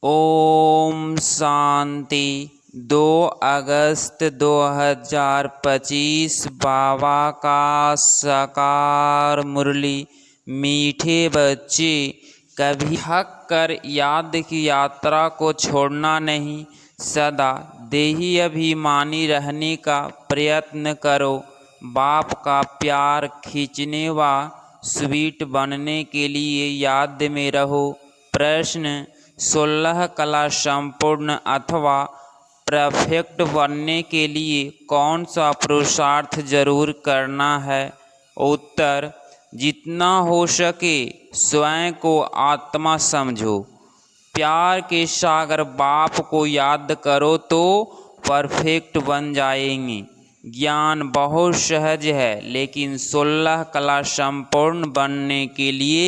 ओम शांति। 2 अगस्त 2025 बाबा का साकार मुरली। मीठे बच्चे, कभी थक कर याद की यात्रा को छोड़ना नहीं, सदा देही अभिमानी रहने का प्रयत्न करो। बाप का प्यार खींचने व स्वीट बनने के लिए याद में रहो। प्रश्न: 16 कला संपूर्ण अथवा परफेक्ट बनने के लिए कौन सा पुरुषार्थ जरूर करना है? उत्तर: जितना हो सके स्वयं को आत्मा समझो। प्यार के सागर बाप को याद करो तो परफेक्ट बन जाएंगे। ज्ञान बहुत सहज है, लेकिन 16 कला संपूर्ण बनने के लिए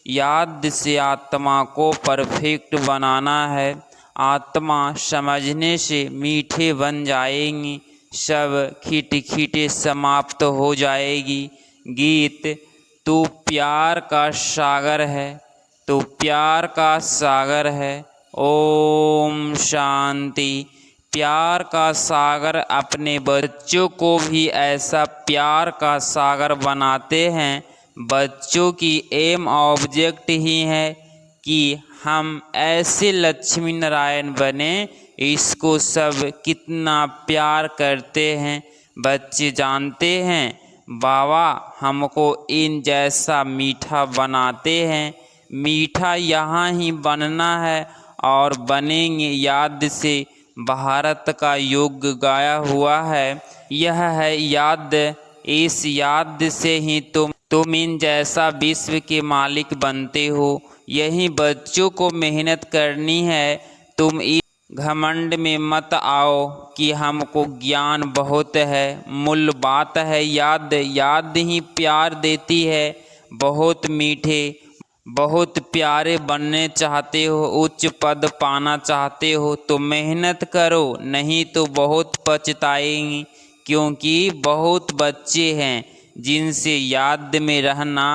याद से आत्मा को परफेक्ट बनाना है। आत्मा समझने से मीठे बन जाएंगी, सब खिटखिटे समाप्त हो जाएगी। गीत: तू प्यार का सागर है, तू प्यार का सागर है। ओम शांति। प्यार का सागर अपने बच्चों को भी ऐसा प्यार का सागर बनाते हैं। बच्चों की एम ऑब्जेक्ट ही है कि हम ऐसे लक्ष्मी नारायण बने। इसको सब कितना प्यार करते हैं। बच्चे जानते हैं बाबा हमको इन जैसा मीठा बनाते हैं। मीठा यहाँ ही बनना है और बनेंगे। याद से भारत का योग गाया हुआ है, यह है याद। इस याद से ही तुम इन जैसा विश्व के मालिक बनते हो। यही बच्चों को मेहनत करनी है। तुम इस घमंड में मत आओ कि हमको ज्ञान बहुत है। मूल बात है याद। याद ही प्यार देती है। बहुत मीठे, बहुत प्यारे बनने चाहते हो, उच्च पद पाना चाहते हो तो मेहनत करो, नहीं तो बहुत पछताएंगी। क्योंकि बहुत बच्चे हैं जिनसे याद में रहना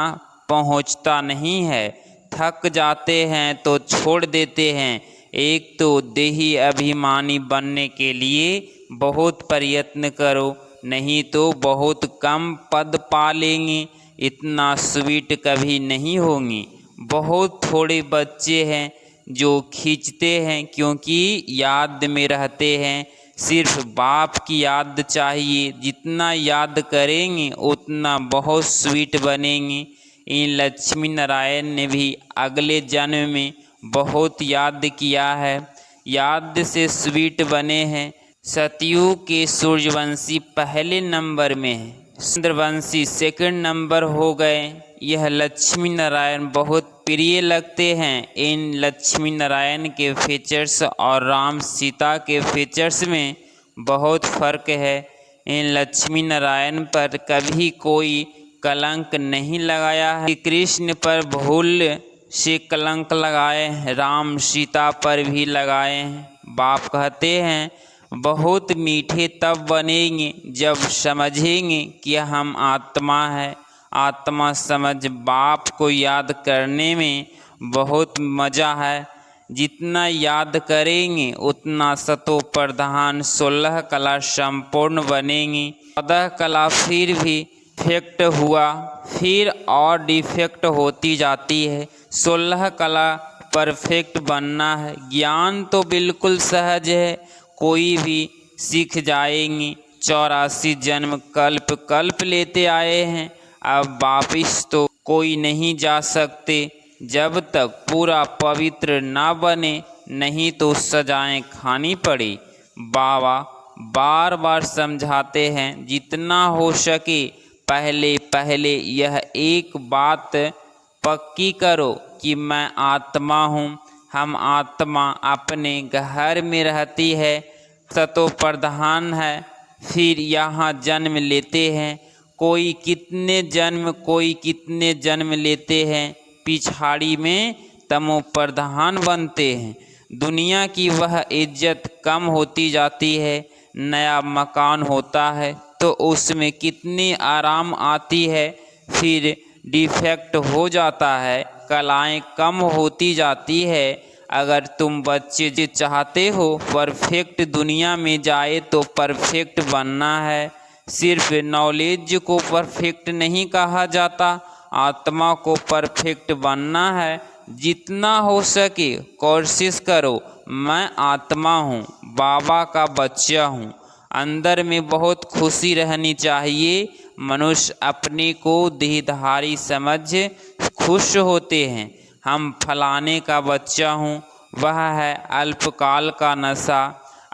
पहुंचता नहीं है। थक जाते हैं तो छोड़ देते हैं। एक तो देही अभिमानी बनने के लिए बहुत प्रयत्न करो, नहीं तो बहुत कम पद पा लेंगे। इतना स्वीट कभी नहीं होंगी। बहुत थोड़े बच्चे हैं जो खींचते हैं क्योंकि याद में रहते हैं। सिर्फ बाप की याद चाहिए। जितना याद करेंगे उतना बहुत स्वीट बनेंगे। इन लक्ष्मी नारायण ने भी अगले जन्म में बहुत याद किया है, याद से स्वीट बने हैं। सतयुग के सूर्यवंशी पहले नंबर में है, चंद्रवंशी सेकंड नंबर हो गए। यह लक्ष्मी नारायण बहुत प्रिय लगते हैं। इन लक्ष्मी नारायण के फीचर्स और राम सीता के फीचर्स में बहुत फर्क है। इन लक्ष्मी नारायण पर कभी कोई कलंक नहीं लगाया है। कृष्ण पर भूल से कलंक लगाए, राम सीता पर भी लगाए हैं। बाप कहते हैं बहुत मीठे तब बनेंगे जब समझेंगे कि हम आत्मा है। आत्मा समझ बाप को याद करने में बहुत मज़ा है। जितना याद करेंगे उतना सतो प्रधान 16 कला संपूर्ण बनेंगी। 14 कला फिर भी डिफेक्ट हुआ, फिर और डिफेक्ट होती जाती है। 16 कला परफेक्ट बनना है। ज्ञान तो बिल्कुल सहज है, कोई भी सीख जाएंगे। 84 जन्म कल्प कल्प लेते आए हैं, अब वापिस तो कोई नहीं जा सकते जब तक पूरा पवित्र ना बने, नहीं तो सजाएं खानी पड़ी। बाबा बार बार समझाते हैं जितना हो सके पहले पहले यह एक बात पक्की करो कि मैं आत्मा हूँ। हम आत्मा अपने घर में रहती है, सतो प्रधान है, फिर यहाँ जन्म लेते हैं। कोई कितने जन्म लेते हैं, पिछाड़ी में तमो प्रधान बनते हैं। दुनिया की वह इज्जत कम होती जाती है। नया मकान होता है तो उसमें कितनी आराम आती है, फिर डिफेक्ट हो जाता है, कलाएं कम होती जाती है। अगर तुम बच्चे चाहते हो परफेक्ट दुनिया में जाए तो परफेक्ट बनना है। सिर्फ नॉलेज को परफेक्ट नहीं कहा जाता, आत्मा को परफेक्ट बनना है। जितना हो सके कोशिश करो। मैं आत्मा हूँ, बाबा का बच्चा हूँ। अंदर में बहुत खुशी रहनी चाहिए। मनुष्य अपने को देहधारी समझ खुश होते हैं। हम फलाने का बच्चा हूँ, वह है अल्पकाल का नशा।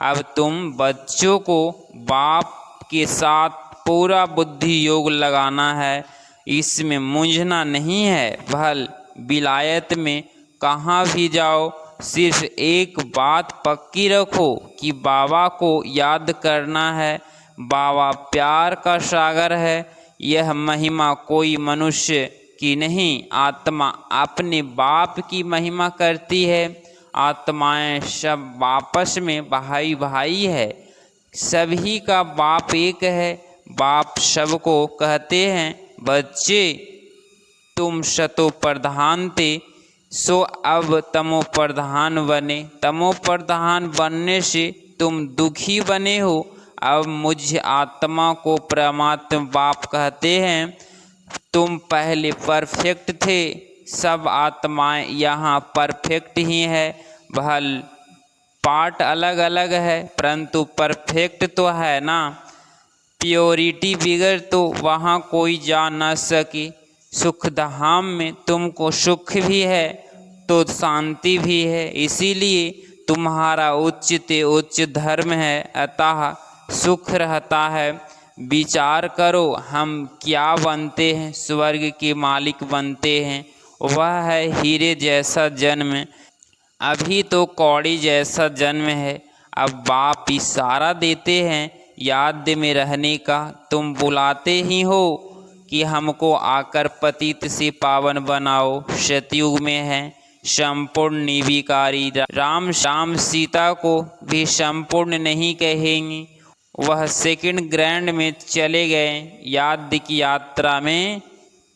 अब तुम बच्चों को बाप के साथ पूरा बुद्धि योग लगाना है, इसमें मूंझना नहीं है। भल विलायत में कहाँ भी जाओ, सिर्फ एक बात पक्की रखो कि बाबा को याद करना है। बाबा प्यार का सागर है। यह महिमा कोई मनुष्य की नहीं, आत्मा अपने बाप की महिमा करती है। आत्माएं सब आपस में भाई भाई है, सभी का बाप एक है। बाप सबको कहते हैं, बच्चे तुम सतो प्रधान थे, सो अब तमो प्रधान बने। तमो प्रधान बनने से तुम दुखी बने हो। अब मुझ आत्मा को परमात्मा बाप कहते हैं। तुम पहले परफेक्ट थे, सब आत्माएं यहाँ परफेक्ट ही है। भल पार्ट अलग अलग है, परंतु परफेक्ट तो है ना। प्योरिटी बिगड़ तो वहाँ कोई जा न सके। सुख धाम में तुमको सुख भी है तो शांति भी है, इसीलिए तुम्हारा उच्च ते उच्च धर्म है, अतः सुख रहता है। विचार करो, हम क्या बनते हैं? स्वर्ग के मालिक बनते हैं। वह है हीरे जैसा जन्म, अभी तो कौड़ी जैसा जन्म है। अब बाप इशारा देते हैं याद में रहने का। तुम बुलाते ही हो कि हमको आकर पतित से पावन बनाओ। सतयुग में है संपूर्ण निर्विकारी राम। श्याम सीता को भी संपूर्ण नहीं कहेंगे, वह सेकंड ग्रैंड में चले गए। याद की यात्रा में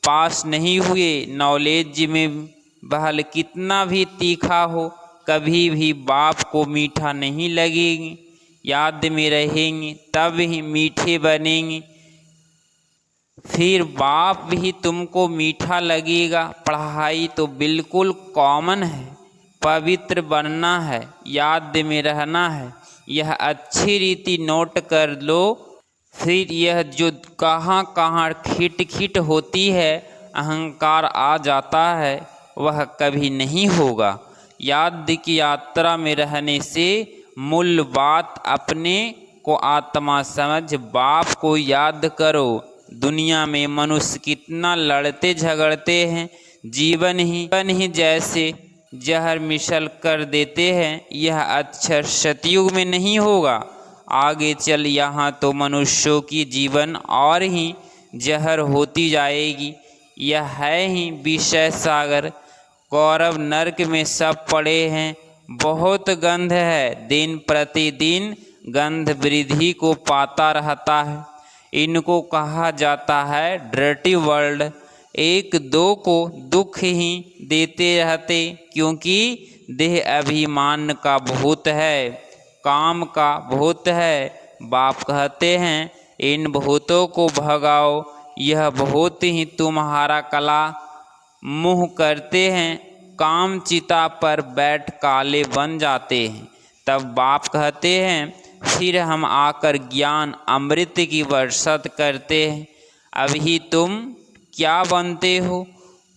पास नहीं हुए। नॉलेज में बहल कितना भी तीखा हो, कभी भी बाप को मीठा नहीं लगेगी। याद में रहेंगे तब ही मीठे बनेंगे, फिर बाप भी तुमको मीठा लगेगा। पढ़ाई तो बिल्कुल कॉमन है, पवित्र बनना है, याद में रहना है। यह अच्छी रीति नोट कर लो। फिर यह जो कहाँ कहाँ खिट खिट होती है, अहंकार आ जाता है, वह कभी नहीं होगा। याद की यात्रा में रहने से मूल बात अपने को आत्मा समझ बाप को याद करो। दुनिया में मनुष्य कितना लड़ते झगड़ते हैं, जीवन ही जैसे जहर मिसल कर देते हैं। यह अक्षर सतयुग में नहीं होगा। आगे चल यहाँ तो मनुष्यों की जीवन और ही जहर होती जाएगी। यह है ही विषय सागर। कौरव नरक में सब पड़े हैं, बहुत गंध है। दिन प्रतिदिन गंध वृद्धि को पाता रहता है। इनको कहा जाता है डर्टी वर्ल्ड। एक दो को दुख ही देते रहते, क्योंकि देह अभिमान का भूत है, काम का भूत है। बाप कहते हैं इन भूतों को भगाओ। यह भूत ही तुम्हारा कला मुँह करते हैं, काम चिता पर बैठ काले बन जाते हैं। तब बाप कहते हैं फिर हम आकर ज्ञान अमृत की बरसात करते हैं। अभी तुम क्या बनते हो?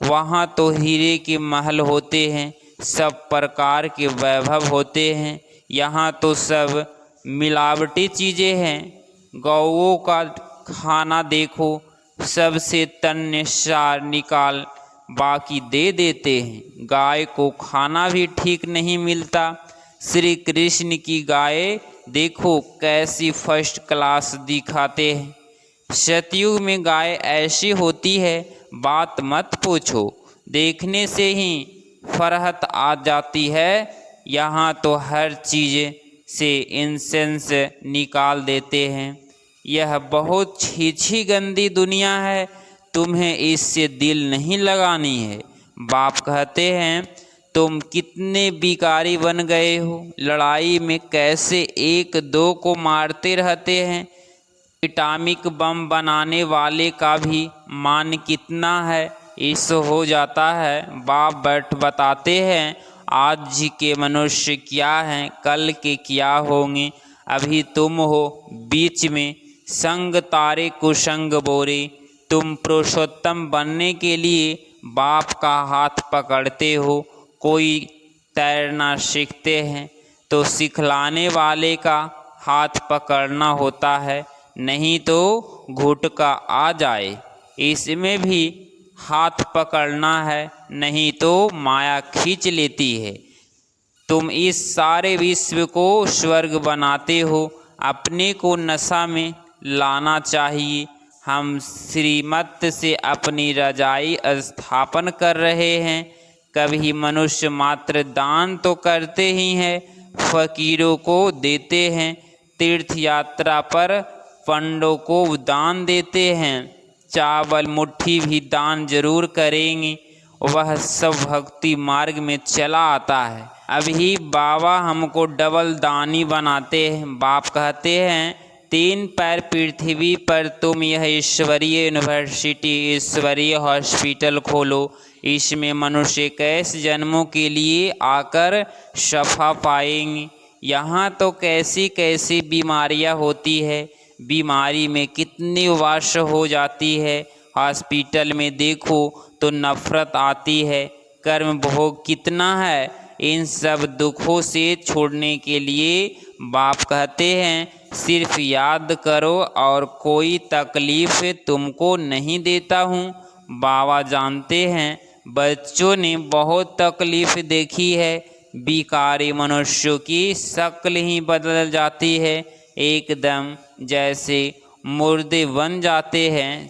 वहाँ तो हीरे के महल होते हैं, सब प्रकार के वैभव होते हैं। यहाँ तो सब मिलावटी चीज़ें हैं। गौओं का खाना देखो, सबसे तन्य सार निकाल बाकी दे देते हैं। गाय को खाना भी ठीक नहीं मिलता। श्री कृष्ण की गाय देखो कैसी फर्स्ट क्लास दिखाते हैं। सतयुग में गाय ऐसी होती है, बात मत पूछो, देखने से ही फरहत आ जाती है। यहाँ तो हर चीज़ से इंसेंस निकाल देते हैं। यह बहुत छी गंदी दुनिया है। तुम्हें इससे दिल नहीं लगानी है। बाप कहते हैं, तुम कितने बिकारी बन गए हो, लड़ाई में कैसे एक दो को मारते रहते हैं। एटॉमिक बम बनाने वाले का भी मान कितना है, इस हो जाता है। बाप बताते हैं, आज के मनुष्य क्या हैं, कल के क्या होंगे। अभी तुम हो बीच में, संग तारे कुसंग बोरे। तुम पुरुषोत्तम बनने के लिए बाप का हाथ पकड़ते हो। कोई तैरना सीखते हैं तो सिखलाने वाले का हाथ पकड़ना होता है, नहीं तो घुटका आ जाए इसमें भी हाथ पकड़ना है, नहीं तो माया खींच लेती है। तुम इस सारे विश्व को स्वर्ग बनाते हो, अपने को नशा में लाना चाहिए। हम श्रीमत से अपनी रजाई स्थापन कर रहे हैं। कभी मनुष्य मात्र दान तो करते ही हैं, फकीरों को देते हैं, तीर्थ यात्रा पर पंडों को दान देते हैं, चावल मुट्ठी भी दान जरूर करेंगे। वह सब भक्ति मार्ग में चला आता है। अभी बाबा हमको डबल दानी बनाते हैं। बाप कहते हैं, 3 पैर पृथ्वी पर तुम यह ईश्वरीय यूनिवर्सिटी, ईश्वरीय हॉस्पिटल खोलो। इसमें मनुष्य कैसे जन्मों के लिए आकर शफा पाएंगे। यहाँ तो कैसी कैसी बीमारियाँ होती है, बीमारी में कितनी वाश हो जाती है। हॉस्पिटल में देखो तो नफरत आती है, कर्म भोग कितना है। इन सब दुखों से छोड़ने के लिए बाप कहते हैं, सिर्फ याद करो और कोई तकलीफ तुमको नहीं देता हूँ। बाबा जानते हैं, बच्चों ने बहुत तकलीफ देखी है। बिकारी मनुष्यों की शक्ल ही बदल जाती है, एकदम जैसे मुर्दे बन जाते हैं।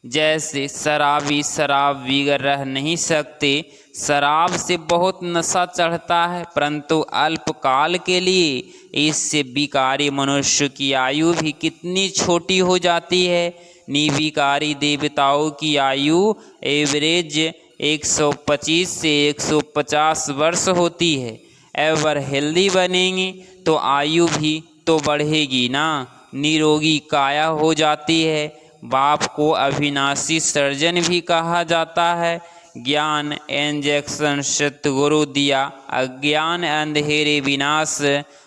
जैसे शराबी शराब बिगर रह नहीं सकते। शराब से बहुत नशा चढ़ता है, परंतु अल्पकाल के लिए इससे बिकारी मनुष्य की आयु भी कितनी छोटी हो जाती है। निर्विकारी देवताओं की आयु एवरेज 125 से 150 वर्ष होती है। एवर हेल्दी बनेंगे तो आयु भी तो बढ़ेगी ना, निरोगी काया हो जाती है। बाप को अविनाशी सर्जन भी कहा जाता है। ज्ञान इंजेक्शन सतगुरु दिया, अज्ञान अंधेरे विनाश।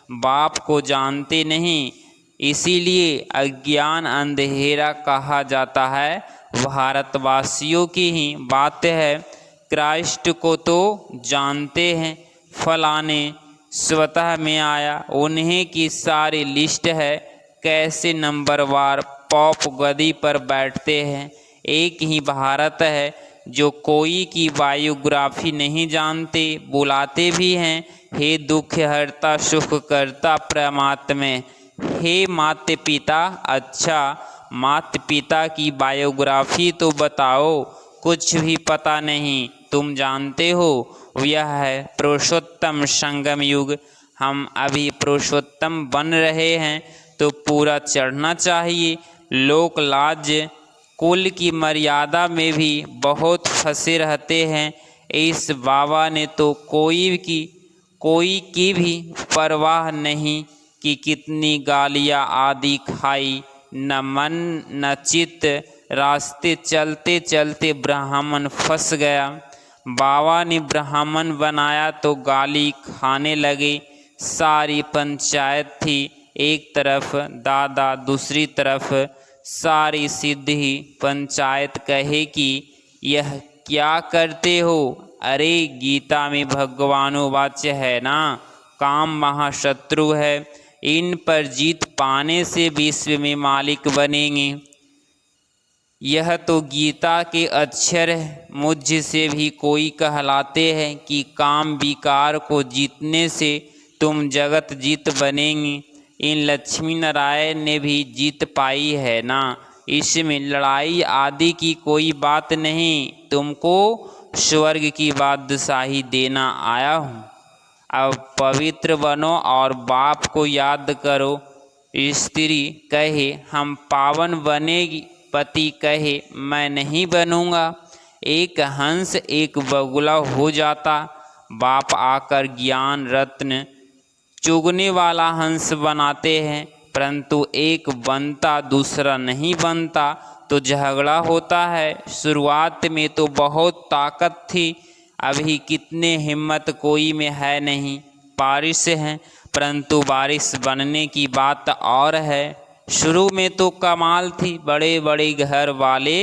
बाप को जानते नहीं, इसीलिए अज्ञान अंधेरा कहा जाता है। भारतवासियों की ही बात है। क्राइस्ट को तो जानते हैं, फलाने स्वतः में आया, उन्हीं की सारी लिस्ट है। कैसे नंबरवार पॉप गदी पर बैठते हैं। एक ही भारत है जो कोई की बायोग्राफी नहीं जानते, बुलाते भी हैं, हे दुख हरता सुख करता परमात्मा। हे माता पिता, अच्छा माता पिता की बायोग्राफी तो बताओ। कुछ भी पता नहीं, तुम जानते हो यह है पुरुषोत्तम संगम युग। हम अभी पुरुषोत्तम बन रहे हैं तो पूरा चढ़ना चाहिए। लोक लाज कुल की मर्यादा में भी बहुत फंसे रहते हैं। इस बाबा ने तो कोई की भी परवाह नहीं कि कितनी गालियाँ आदि खाई, न मन न चित्त। रास्ते चलते चलते ब्राह्मण फंस गया। बाबा ने ब्राह्मण बनाया तो गाली खाने लगे। सारी पंचायत थी, एक तरफ दादा, दूसरी तरफ सारी सिद्धि पंचायत कहे कि यह क्या करते हो। अरे गीता में भगवानोवाच्य है ना, काम महाशत्रु है, इन पर जीत पाने से विश्व में मालिक बनेंगे। यह तो गीता के अक्षर है। मुझ से भी कोई कहलाते हैं कि काम विकार को जीतने से तुम जगत जीत बनेंगे। इन लक्ष्मी नारायण ने भी जीत पाई है ना, इसमें लड़ाई आदि की कोई बात नहीं। तुमको स्वर्ग की बादशाही देना आया हूँ। अब पवित्र बनो और बाप को याद करो। स्त्री कहे हम पावन पति कहे मैं नहीं बनूंगा। एक हंस एक बगुला हो जाता। बाप आकर ज्ञान रत्न चुगने वाला हंस बनाते हैं, परंतु एक बनता दूसरा नहीं बनता तो झगड़ा होता है। शुरुआत में तो बहुत ताकत थी, अभी कितने हिम्मत कोई में है नहीं। बारिश है, परंतु बारिश बनने की बात और है। शुरू में तो कमाल थी, बड़े बड़े घर वाले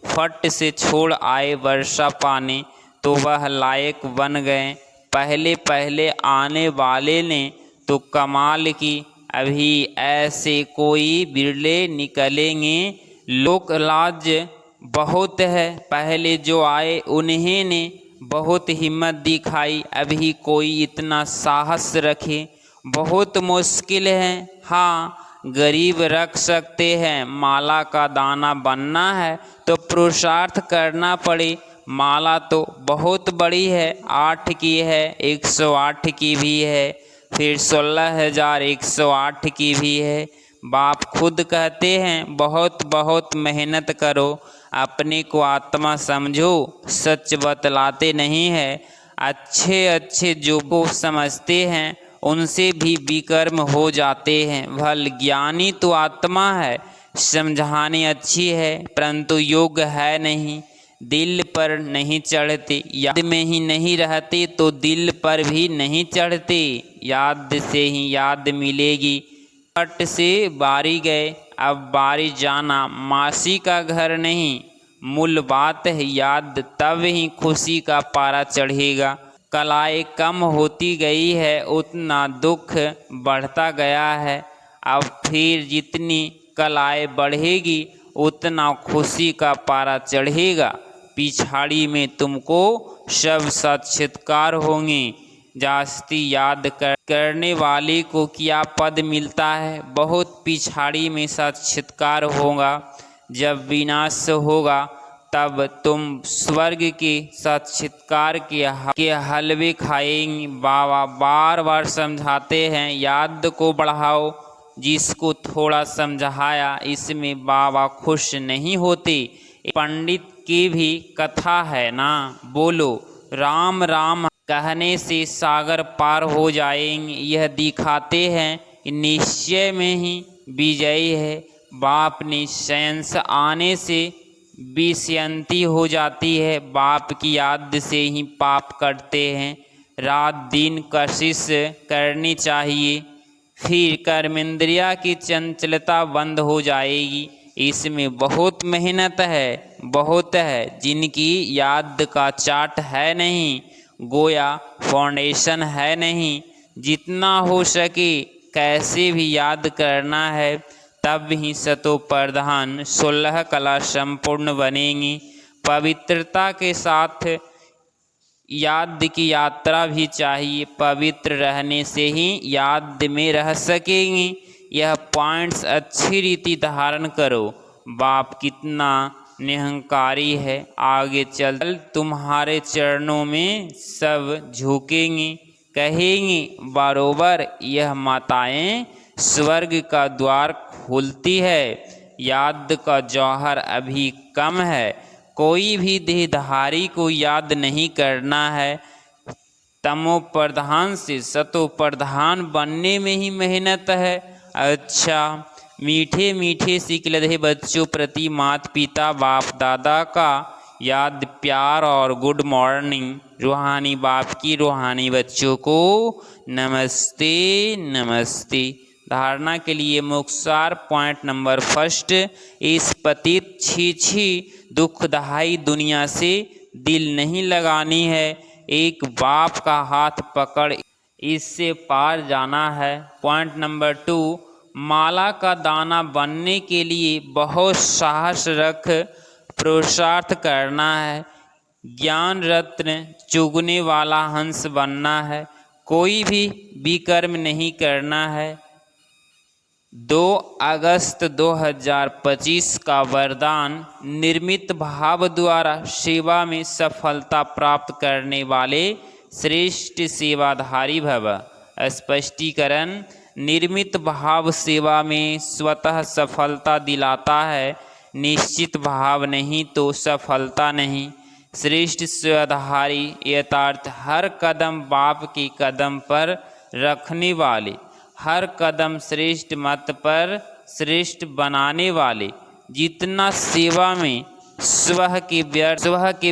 फट से छोड़ आए वर्षा पाने, तो वह लायक बन गए। पहले पहले आने वाले ने तो कमाल की, अभी ऐसे कोई बिरले निकलेंगे। लोक लाज बहुत है, पहले जो आए उन्हें ने बहुत हिम्मत दिखाई, अभी कोई इतना साहस रखे बहुत मुश्किल है। हाँ, गरीब रख सकते हैं, माला का दाना बनना है तो पुरुषार्थ करना पड़े। माला तो बहुत बड़ी है, 8 की है, 108 की भी है, फिर 16,108 की भी है। बाप खुद कहते हैं बहुत बहुत मेहनत करो, अपने को आत्मा समझो, सच बतलाते नहीं है। अच्छे अच्छे जो को समझते हैं उनसे भी विकर्म हो जाते हैं। भल ज्ञानी तो आत्मा है, समझाने अच्छी है, परंतु योग्य है नहीं, दिल पर नहीं चढ़ते। याद में ही नहीं रहते तो दिल पर भी नहीं चढ़ते। याद से ही याद मिलेगी। पट से बारी गए, अब बारी जाना, मासी का घर नहीं। मूल बात है याद, तब ही खुशी का पारा चढ़ेगा। कलाएं कम होती गई है, उतना दुख बढ़ता गया है। अब फिर जितनी कलाएं बढ़ेगी उतना खुशी का पारा चढ़ेगा। पिछाड़ी में तुमको सब साक्षात्कार होंगे। जास्ती याद करने वाले को क्या पद मिलता है, बहुत पिछाड़ी में साक्षात्कार होगा। जब विनाश होगा तब तुम स्वर्ग के साक्षात्कार के हलवे खाएंगे। बाबा बार बार समझाते हैं याद को बढ़ाओ। जिसको थोड़ा समझाया इसमें बाबा खुश नहीं होते। पंडित की भी कथा है ना, बोलो राम राम कहने से सागर पार हो जाएंगे। यह दिखाते हैं कि निश्चय में ही विजयी है। बाप ने सेंस आने से विषयंती हो जाती है। बाप की याद से ही पाप करते हैं। रात दिन कशिश करनी चाहिए, फिर कर्मेंद्रिया की चंचलता बंद हो जाएगी। इसमें बहुत मेहनत है, बहुत है। जिनकी याद का चार्ट है नहीं, गोया फाउंडेशन है नहीं, जितना हो सके कैसे भी याद करना है, तब ही सतो प्रधान 16 कला संपूर्ण बनेंगी। पवित्रता के साथ याद की यात्रा भी चाहिए। पवित्र रहने से ही याद में रह सकेंगी। यह पॉइंट्स अच्छी रीति धारण करो। बाप कितना निहंकारी है, आगे चल तुम्हारे चरणों में सब झुकेंगे, कहेंगे बरोबर यह माताएं स्वर्ग का द्वार खोलती है। याद का जौहर अभी कम है। कोई भी देहधारी को याद नहीं करना है। तमो प्रधान से सतो प्रधान बनने में ही मेहनत है। अच्छा, मीठे मीठे सिकलधे बच्चों प्रति माता पिता बाप दादा का याद प्यार और गुड मॉर्निंग। रूहानी बाप की रूहानी बच्चों को नमस्ते नमस्ते। धारणा के लिए मुक्तसार पॉइंट नंबर 1, इस पतित छी दुखदायी दुनिया से दिल नहीं लगानी है। एक बाप का हाथ पकड़ इससे पार जाना है। पॉइंट नंबर 2, माला का दाना बनने के लिए बहुत साहस रख पुरुषार्थ करना है। ज्ञान रत्न चुगने वाला हंस बनना है। कोई भी विकर्म नहीं करना है। 2 अगस्त 2025 का वरदान निर्मित भाव द्वारा सेवा में सफलता प्राप्त करने वाले श्रेष्ठ सेवाधारी भव। स्पष्टीकरण, निर्मित भाव सेवा में स्वतः सफलता दिलाता है। निश्चित भाव नहीं तो सफलता नहीं। श्रेष्ठ स्वधारी यथार्थ हर कदम बाप के कदम पर रखने वाले, हर कदम श्रेष्ठ मत पर श्रेष्ठ बनाने वाले। जितना सेवा में स्वह के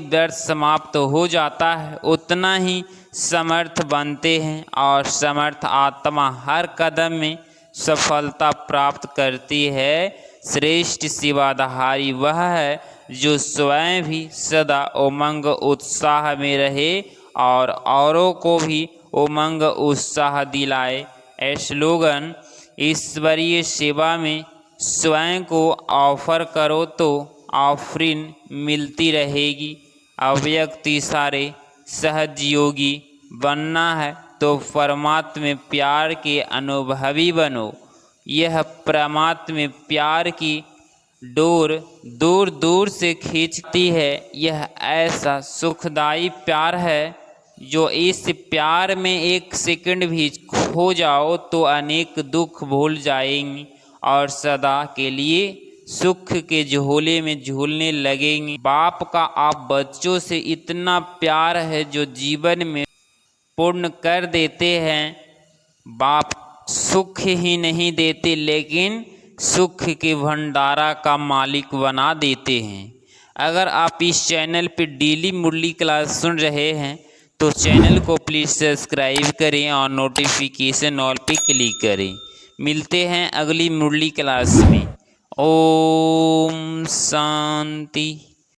व्यर्थ समाप्त हो जाता है, उतना ही समर्थ बनते हैं और समर्थ आत्मा हर कदम में सफलता प्राप्त करती है। श्रेष्ठ सेवाधारी वह है जो स्वयं भी सदा उमंग उत्साह में रहे और औरों को भी उमंग उत्साह दिलाए। स्लोगन: ईश्वरीय सेवा में स्वयं को ऑफर करो तो ऑफरिंग मिलती रहेगी। अव्यक्त इशारे: सहज योगी बनना है तो परमात्म प्यार के अनुभवी बनो। यह परमात्म प्यार की डोर दूर दूर से खींचती है। यह ऐसा सुखदाई प्यार है जो इस प्यार में एक सेकंड भी खो जाओ तो अनेक दुख भूल जाएंगी और सदा के लिए सुख के झोले में झूलने लगेंगे। बाप का आप बच्चों से इतना प्यार है जो जीवन में पूर्ण कर देते हैं। बाप सुख ही नहीं देते लेकिन सुख के भंडारा का मालिक बना देते हैं। अगर आप इस चैनल पे डेली मुरली क्लास सुन रहे हैं तो चैनल को प्लीज़ सब्सक्राइब करें और नोटिफिकेशन ऑल पे क्लिक करें। मिलते हैं अगली मुरली क्लास में। ओम शांति।